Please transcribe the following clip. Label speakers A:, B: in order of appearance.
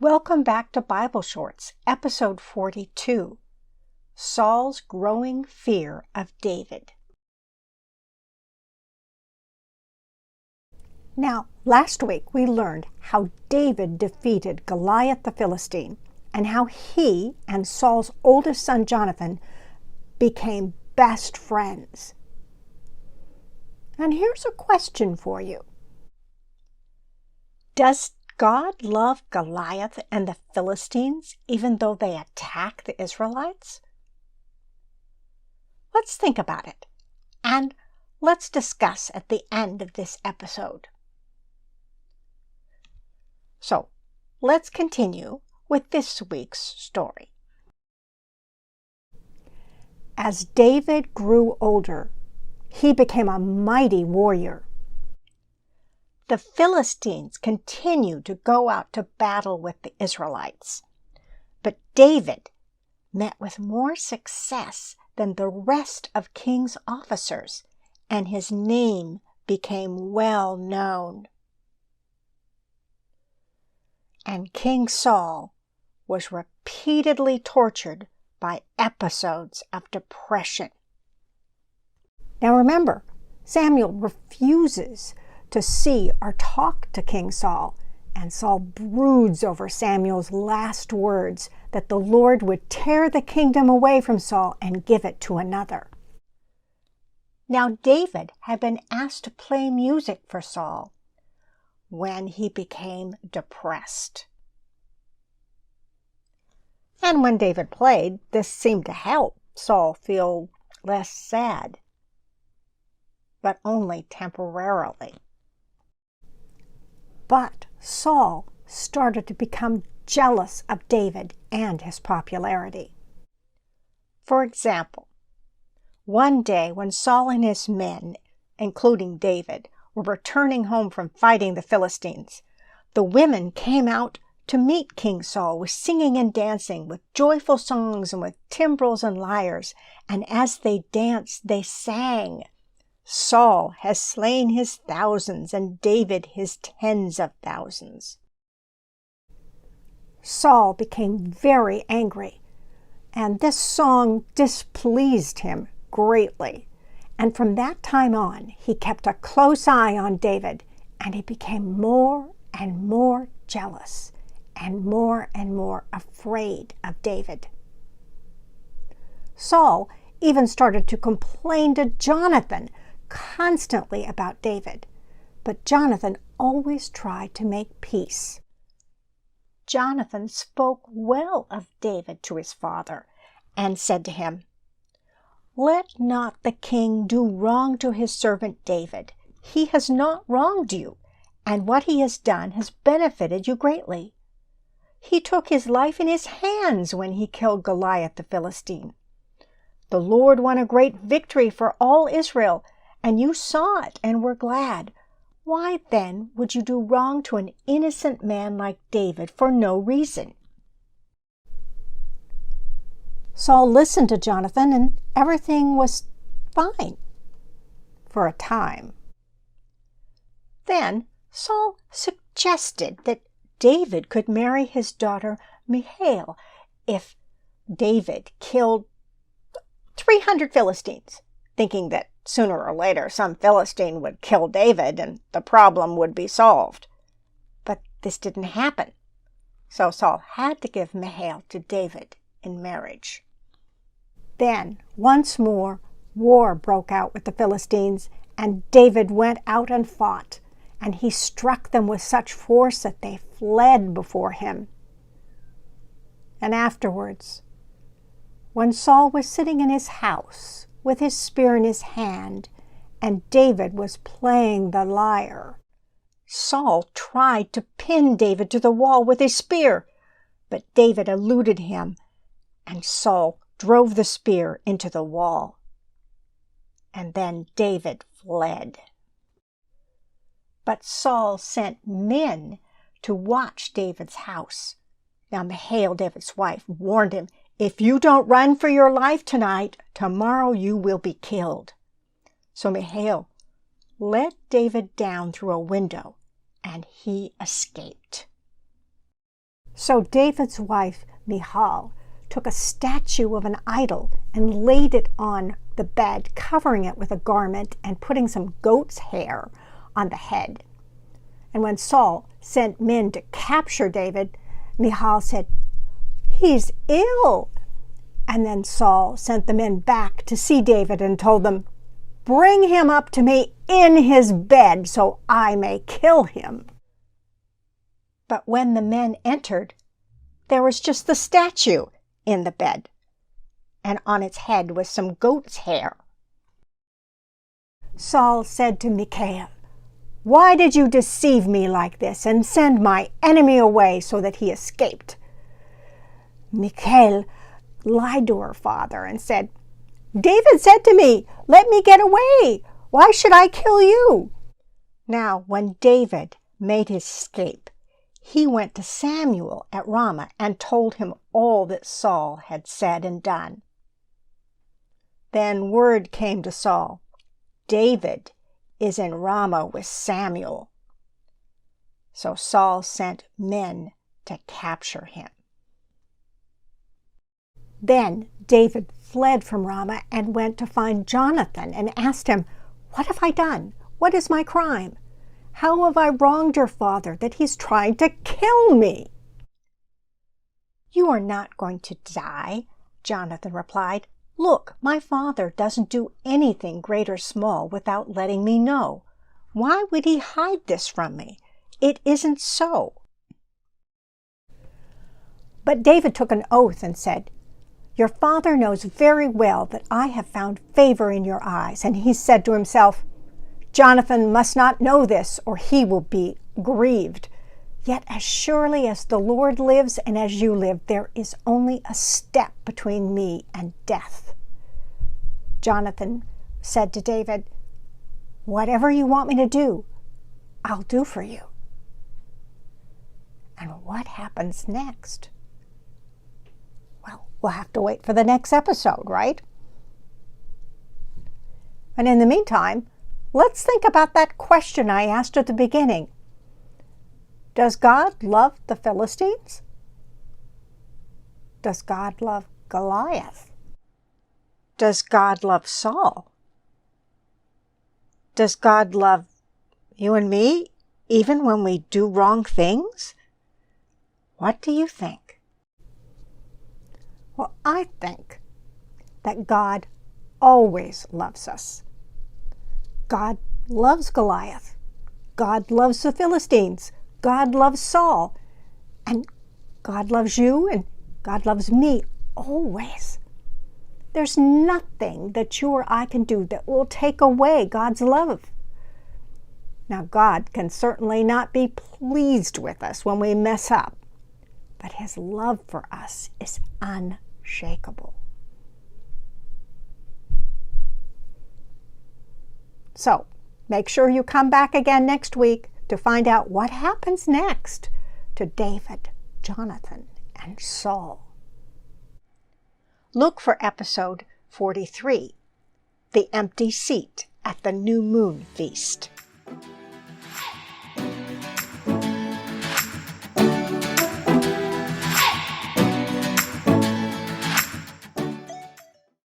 A: Welcome back to Bible Shorts, episode 42, Saul's Growing Fear of David. Now, last week we learned how David defeated Goliath the Philistine and how he and Saul's oldest son Jonathan became best friends. And here's a question for you. Does God love Goliath and the Philistines even though they attack the Israelites? Let's think about it, and let's discuss at the end of this episode. So, let's continue with this week's story. As David grew older, he became a mighty warrior. The Philistines continued to go out to battle with the Israelites, but David met with more success than the rest of king's officers, and his name became well known. And King Saul was repeatedly tortured by episodes of depression. Now remember, Samuel refuses to see or talk to King Saul, and Saul broods over Samuel's last words that the Lord would tear the kingdom away from Saul and give it to another. Now David had been asked to play music for Saul when he became depressed. And when David played, this seemed to help Saul feel less sad, but only temporarily. But Saul started to become jealous of David and his popularity. For example, one day when Saul and his men, including David, were returning home from fighting the Philistines, the women came out to meet King Saul with singing and dancing, with joyful songs and with timbrels and lyres, and as they danced, they sang, "Saul has slain his thousands, and David his tens of thousands." Saul became very angry, and this song displeased him greatly. And from that time on, he kept a close eye on David, and he became more and more jealous and more afraid of David. Saul even started to complain to Jonathan constantly about David, but Jonathan always tried to make peace. Jonathan spoke well of David to his father and said to him, "Let not the king do wrong to his servant David. He has not wronged you, and what he has done has benefited you greatly. He took his life in his hands when he killed Goliath the Philistine. The Lord won a great victory for all Israel, and you saw it and were glad. Why then would you do wrong to an innocent man like David for no reason?" Saul listened to Jonathan, and everything was fine for a time. Then Saul suggested that David could marry his daughter Michal if David killed 300 Philistines, thinking that sooner or later some Philistine would kill David and the problem would be solved. But this didn't happen, so Saul had to give Michal to David in marriage. Then, once more, war broke out with the Philistines, and David went out and fought, and he struck them with such force that they fled before him. And afterwards, when Saul was sitting in his house with his spear in his hand, and David was playing the lyre, Saul tried to pin David to the wall with his spear, but David eluded him, and Saul drove the spear into the wall. And then David fled. But Saul sent men to watch David's house. Now Michal, David's wife, warned him, "If you don't run for your life tonight, tomorrow you will be killed." So Michal let David down through a window, and he escaped. So David's wife, Michal, took a statue of an idol and laid it on the bed, covering it with a garment and putting some goat's hair on the head. And when Saul sent men to capture David, Michal said, "He's ill." And then Saul sent the men back to see David and told them, "Bring him up to me in his bed so I may kill him." But when the men entered, there was just the statue in the bed, and on its head was some goat's hair. Saul said to Michal, "Why did you deceive me like this and send my enemy away so that he escaped?" Michal lied to her father and said, "David said to me, 'Let me get away. Why should I kill you?'" Now, when David made his escape, he went to Samuel at Ramah and told him all that Saul had said and done. Then word came to Saul, "David is in Ramah with Samuel." So Saul sent men to capture him. Then David fled from Ramah and went to find Jonathan and asked him, "What have I done? What is my crime? How have I wronged your father that he's trying to kill me?" "You are not going to die," Jonathan replied. "Look, my father doesn't do anything great or small without letting me know. Why would he hide this from me? It isn't so." But David took an oath and said, "Your father knows very well that I have found favor in your eyes." And he said to himself, "Jonathan must not know this, or he will be grieved. Yet as surely as the Lord lives and as you live, there is only a step between me and death." Jonathan said to David, "Whatever you want me to do, I'll do for you." And what happens next? Well, we'll have to wait for the next episode, right? And in the meantime, let's think about that question I asked at the beginning. Does God love the Philistines? Does God love Goliath? Does God love Saul? Does God love you and me, even when we do wrong things? What do you think? Well, I think that God always loves us. God loves Goliath. God loves the Philistines. God loves Saul. And God loves you and God loves me always. There's nothing that you or I can do that will take away God's love. Now, God can certainly not be pleased with us when we mess up, but His love for us is unshakable. So, make sure you come back again next week to find out what happens next to David, Jonathan, and Saul. Look for episode 43, The Empty Seat at the New Moon Feast.